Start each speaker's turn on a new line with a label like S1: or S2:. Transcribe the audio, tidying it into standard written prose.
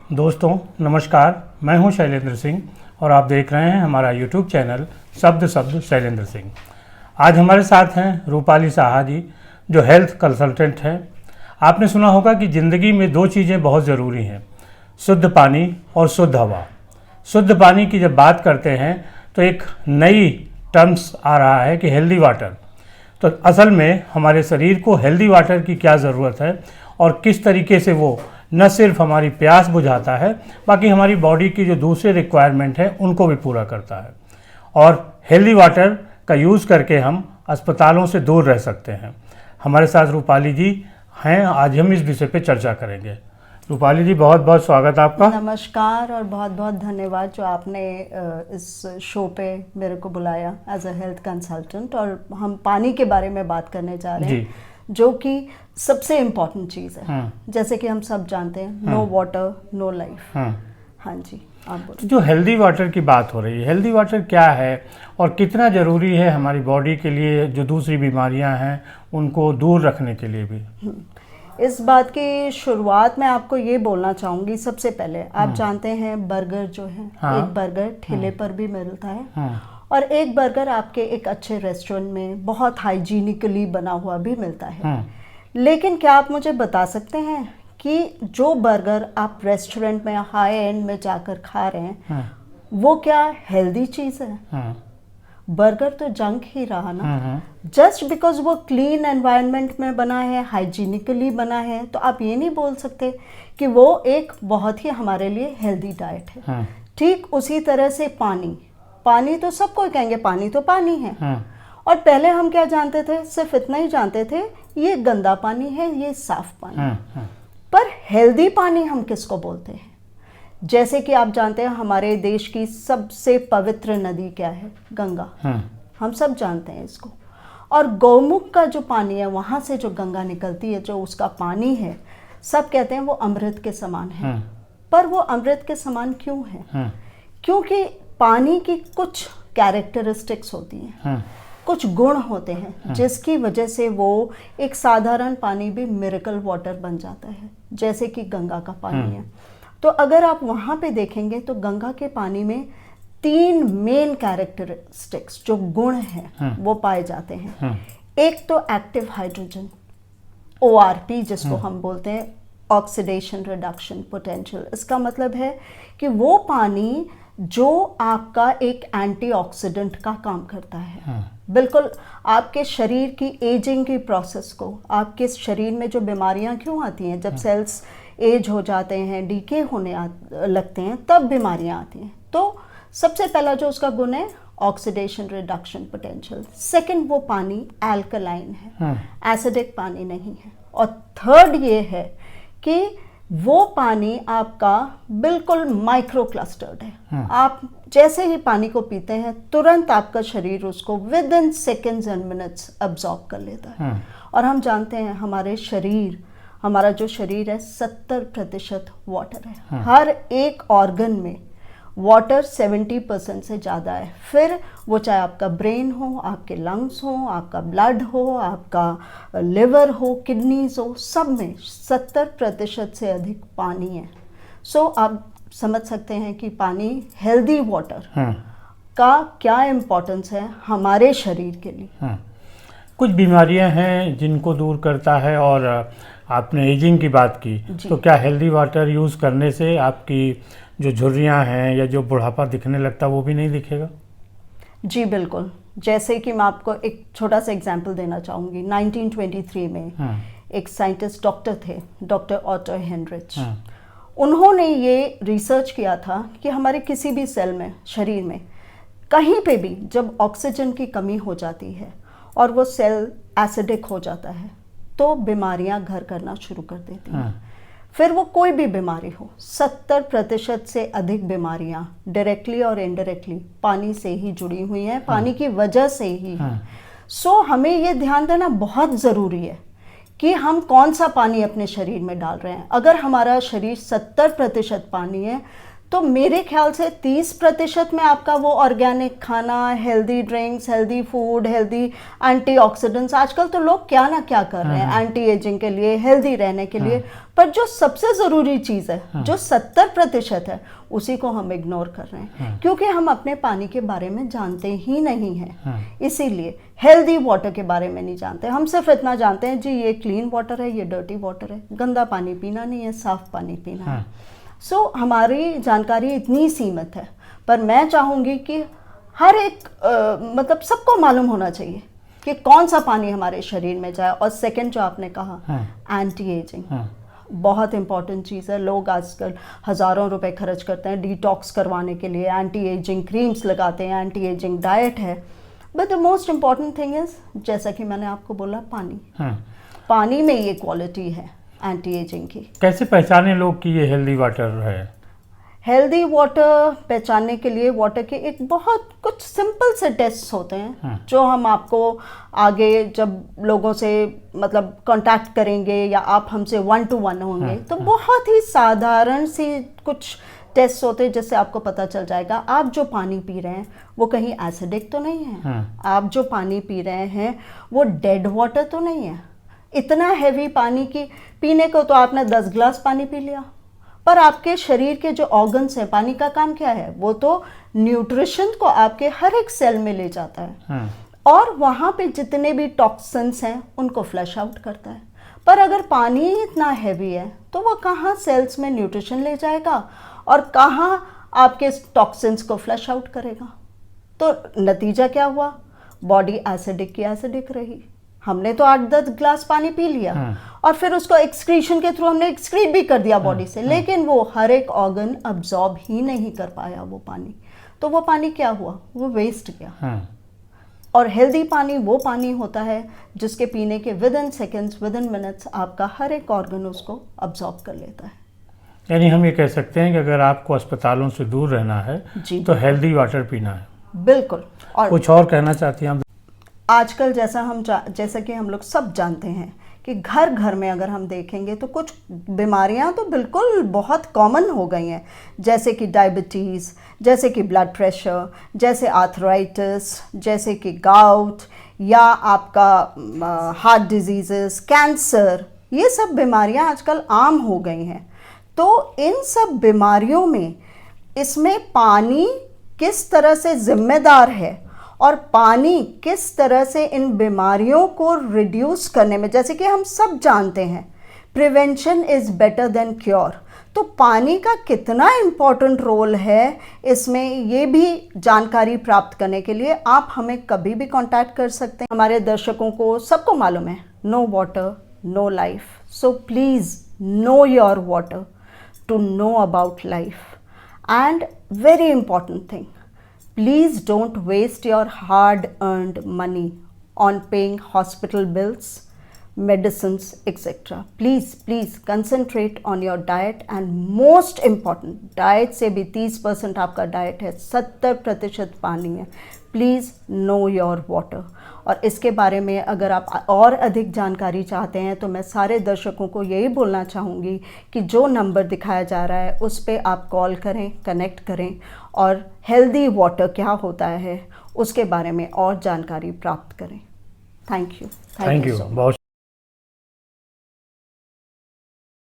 S1: दोस्तों नमस्कार, मैं हूं शैलेंद्र सिंह और आप देख रहे हैं हमारा YouTube चैनल शब्द शैलेंद्र सिंह। आज हमारे साथ हैं रूपाली साहा जी, जो हेल्थ कंसल्टेंट हैं। आपने सुना होगा कि ज़िंदगी में दो चीज़ें बहुत ज़रूरी हैं, शुद्ध पानी और शुद्ध हवा। शुद्ध पानी की जब बात करते हैं तो एक नई टर्म्स आ रहा है कि हेल्दी वाटर। तो असल में हमारे शरीर को हेल्दी वाटर की क्या ज़रूरत है और किस तरीके से वो न सिर्फ हमारी प्यास बुझाता है, बाकी हमारी बॉडी की जो दूसरे रिक्वायरमेंट है उनको भी पूरा करता है। और हेल्दी वाटर का यूज़ करके हम अस्पतालों से दूर रह सकते हैं। हमारे साथ रूपाली जी हैं, आज हम इस विषय पे चर्चा करेंगे। रूपाली जी, बहुत बहुत स्वागत आपका।
S2: नमस्कार और बहुत बहुत धन्यवाद जो आपने इस शो पे मेरे को बुलाया एज अ हेल्थ कंसल्टेंट। और हम पानी के बारे में बात करने जा रहे हैं, जो कि सबसे इम्पोर्टेंट चीज़ है। जैसे कि हम सब जानते हैं, नो वाटर नो लाइफ। हाँ जी, आप बोलिए।
S1: जो हेल्दी वाटर की बात हो रही है, हेल्दी वाटर क्या है और कितना ज़रूरी है हमारी बॉडी के लिए, जो दूसरी बीमारियां हैं उनको दूर रखने के लिए भी?
S2: इस बात की शुरुआत में आपको ये बोलना चाहूँगी, सबसे पहले आप जानते हैं बर्गर जो है, एक बर्गर ठेले पर भी मिलता है और एक बर्गर आपके एक अच्छे रेस्टोरेंट में बहुत हाइजीनिकली बना हुआ भी मिलता है। लेकिन क्या आप मुझे बता सकते हैं कि जो बर्गर आप रेस्टोरेंट में हाई एंड में जाकर खा रहे हैं वो क्या हेल्दी चीज़ है? बर्गर तो जंक ही रहा ना। जस्ट बिकॉज वो क्लीन एनवायरनमेंट में बना है, हाइजीनिकली बना है, तो आप ये नहीं बोल सकते कि वो एक बहुत ही हमारे लिए हेल्दी डाइट है। ठीक उसी तरह से पानी तो सबको कहेंगे पानी तो पानी है। और पहले हम क्या जानते थे? सिर्फ इतना ही जानते थे, ये गंदा पानी है, ये साफ पानी है। पर हेल्दी पानी हम किसको बोलते हैं? जैसे कि आप जानते हैं हमारे देश की सबसे पवित्र नदी क्या है? गंगा। हम सब जानते हैं इसको। और गौमुख का जो पानी है, वहाँ से जो गंगा निकलती है, जो उसका पानी है, सब कहते हैं वो अमृत के समान है। पर वो अमृत के समान क्यों है? क्योंकि पानी की कुछ कैरेक्टरिस्टिक्स होती हैं, कुछ गुण होते हैं, जिसकी वजह से वो एक साधारण पानी भी मिरेकल वाटर बन जाता है, जैसे कि गंगा का पानी है। तो अगर आप वहाँ पे देखेंगे तो गंगा के पानी में 3 मेन कैरेक्टरिस्टिक्स जो गुण हैं वो पाए जाते हैं। एक तो एक्टिव हाइड्रोजन, ORP जिसको हम बोलते हैं, ऑक्सीडेशन रिडक्शन पोटेंशियल। इसका मतलब है कि वो पानी जो आपका एक एंटीऑक्सीडेंट का काम करता है। बिल्कुल आपके शरीर की एजिंग की प्रोसेस को, आपके शरीर में जो बीमारियां क्यों आती हैं, जब सेल्स एज हो जाते हैं, डीके होने लगते हैं, तब बीमारियां आती हैं। तो सबसे पहला जो उसका गुण है, ऑक्सीडेशन रिडक्शन पोटेंशियल। सेकंड, वो पानी अल्कलाइन है, एसिडिक पानी नहीं है। और थर्ड ये है कि वो पानी आपका बिल्कुल माइक्रो क्लस्टर्ड है। आप जैसे ही पानी को पीते हैं, तुरंत आपका शरीर उसको with in seconds and minutes absorb कर लेता है। और हम जानते हैं हमारा जो शरीर है 70% वाटर है। हर एक ऑर्गन में वाटर 70% से ज़्यादा है। फिर वो चाहे आपका ब्रेन हो, आपके लंग्स हो, आपका ब्लड हो, आपका लिवर हो, किडनीज हो, सब में 70% से अधिक पानी है। सो आप समझ सकते हैं कि पानी, हेल्दी वाटर का क्या इम्पोर्टेंस है हमारे शरीर के लिए।
S1: कुछ बीमारियां हैं जिनको दूर करता है, और आपने एजिंग की बात की, तो क्या हेल्दी वाटर यूज़ करने से आपकी जो झुर्रियाँ हैं या जो बुढ़ापा दिखने लगता वो भी नहीं दिखेगा?
S2: जी बिल्कुल। जैसे कि मैं आपको एक छोटा सा एग्जांपल देना चाहूँगी। 1923 में एक साइंटिस्ट डॉक्टर थे, डॉक्टर ऑटो हेनरिच। उन्होंने ये रिसर्च किया था कि हमारे किसी भी सेल में, शरीर में कहीं पे भी जब ऑक्सीजन की कमी हो जाती है और वो सेल एसिडिक हो जाता है, तो बीमारियां घर करना शुरू कर देती हैं। फिर वो कोई भी बीमारी हो, 70% से अधिक बीमारियां डायरेक्टली और इनडायरेक्टली पानी से ही जुड़ी हुई हैं, पानी की वजह से ही है। सो हमें ये ध्यान देना बहुत ज़रूरी है कि हम कौन सा पानी अपने शरीर में डाल रहे हैं। अगर हमारा शरीर 70% पानी है, तो मेरे ख्याल से 30% में आपका वो ऑर्गेनिक खाना, healthy drinks, healthy food, healthy antioxidants, आजकल तो लोग क्या ना क्या कर रहे हैं एंटी एजिंग के लिए, हेल्दी रहने के लिए, पर जो सबसे ज़रूरी चीज़ है जो 70% है उसी को हम इग्नोर कर रहे हैं क्योंकि हम अपने पानी के बारे में जानते ही नहीं हैं। इसीलिए हेल्दी वाटर के बारे में नहीं जानते, हम सिर्फ इतना जानते हैं जी ये क्लीन वाटर है, ये डर्टी वाटर है, गंदा पानी पीना नहीं है, साफ पानी पीना है। सो हमारी जानकारी इतनी सीमित है, पर मैं चाहूँगी कि हर एक मतलब सबको मालूम होना चाहिए कि कौन सा पानी हमारे शरीर में जाए। और सेकंड जो आपने कहा एंटी एजिंग, बहुत इंपॉर्टेंट चीज़ है। लोग आजकल हज़ारों रुपए खर्च करते हैं डिटॉक्स करवाने के लिए, एंटी एजिंग क्रीम्स लगाते हैं, एंटी एजिंग डाइट है, but the most important thing is, जैसा कि मैंने आपको बोला, पानी। पानी में ये क्वालिटी है एंटी एजिंग की।
S1: कैसे पहचाने लोग कि ये हेल्दी वाटर है?
S2: हेल्दी वाटर पहचानने के लिए वाटर के एक बहुत कुछ सिंपल से टेस्ट होते हैं जो हम आपको आगे जब लोगों से मतलब कांटेक्ट करेंगे या आप हमसे 1-to-1 होंगे तो बहुत ही साधारण सी कुछ टेस्ट होते हैं जिससे आपको पता चल जाएगा आप जो पानी पी रहे हैं वो कहीं एसिडिक तो नहीं है, आप जो पानी पी रहे हैं वो डेड वाटर तो नहीं है। इतना हैवी पानी की पीने को तो आपने 10 गिलास पानी पी लिया, पर आपके शरीर के जो ऑर्गन्स हैं, पानी का काम क्या है, वो तो न्यूट्रिशन को आपके हर एक सेल में ले जाता है और वहाँ पे जितने भी टॉक्सिन्स हैं उनको फ्लश आउट करता है। पर अगर पानी इतना हैवी है तो वो कहाँ सेल्स में न्यूट्रिशन ले जाएगा और कहाँ आपके टॉक्सिन्स को फ्लश आउट करेगा। तो नतीजा क्या हुआ, बॉडी एसिडिक की एसिडिक रही। हमने तो 8-10 गिलास पानी पी लिया और फिर उसको एक्सक्रीशन के थ्रू हमने एक्सक्रीट भी कर दिया बॉडी से, लेकिन वो हर एक ऑर्गन अब्जॉर्ब ही नहीं कर पाया वो पानी। तो वो पानी क्या हुआ, वो वेस्ट गया। और हेल्दी पानी वो पानी होता है जिसके पीने के विदिन सेकेंड्स, विदिन मिनट्स आपका हर एक ऑर्गन उसको अब्जॉर्ब कर लेता है।
S1: यानी हम ये कह सकते हैं कि अगर आपको अस्पतालों से दूर रहना है तो हेल्दी वाटर पीना है।
S2: बिल्कुल। और
S1: कुछ और कहना चाहती हैं आप?
S2: आजकल जैसा कि हम लोग सब जानते हैं कि घर घर में अगर हम देखेंगे तो कुछ बीमारियां तो बिल्कुल बहुत कॉमन हो गई हैं, जैसे कि डायबिटीज़, जैसे कि ब्लड प्रेशर, जैसे आर्थराइटिस, जैसे कि गाउट या आपका हार्ट डिजीज़ेस, कैंसर, ये सब बीमारियां आजकल आम हो गई हैं। तो इन सब बीमारियों में इसमें पानी किस तरह से जिम्मेदार है और पानी किस तरह से इन बीमारियों को रिड्यूस करने में, जैसे कि हम सब जानते हैं prevention is better than cure, तो पानी का कितना इम्पोर्टेंट रोल है इसमें, ये भी जानकारी प्राप्त करने के लिए आप हमें कभी भी कांटेक्ट कर सकते हैं। हमारे दर्शकों को सबको मालूम है no water no life, so please know your water to know about life. And very important thing, please don't waste your hard-earned money on paying hospital bills, medicines, etc. Please concentrate on your diet and most important, diet से भी 30% आपका diet है, 70% पानी है। Please know your water। और इसके बारे में अगर आप और अधिक जानकारी चाहते हैं तो मैं सारे दर्शकों को यही बोलना चाहूँगी कि जो नंबर दिखाया जा रहा है उस पर आप कॉल करें, कनेक्ट करें और हेल्दी वाटर क्या होता है उसके बारे में और जानकारी प्राप्त करें। Thank you.
S1: बहुत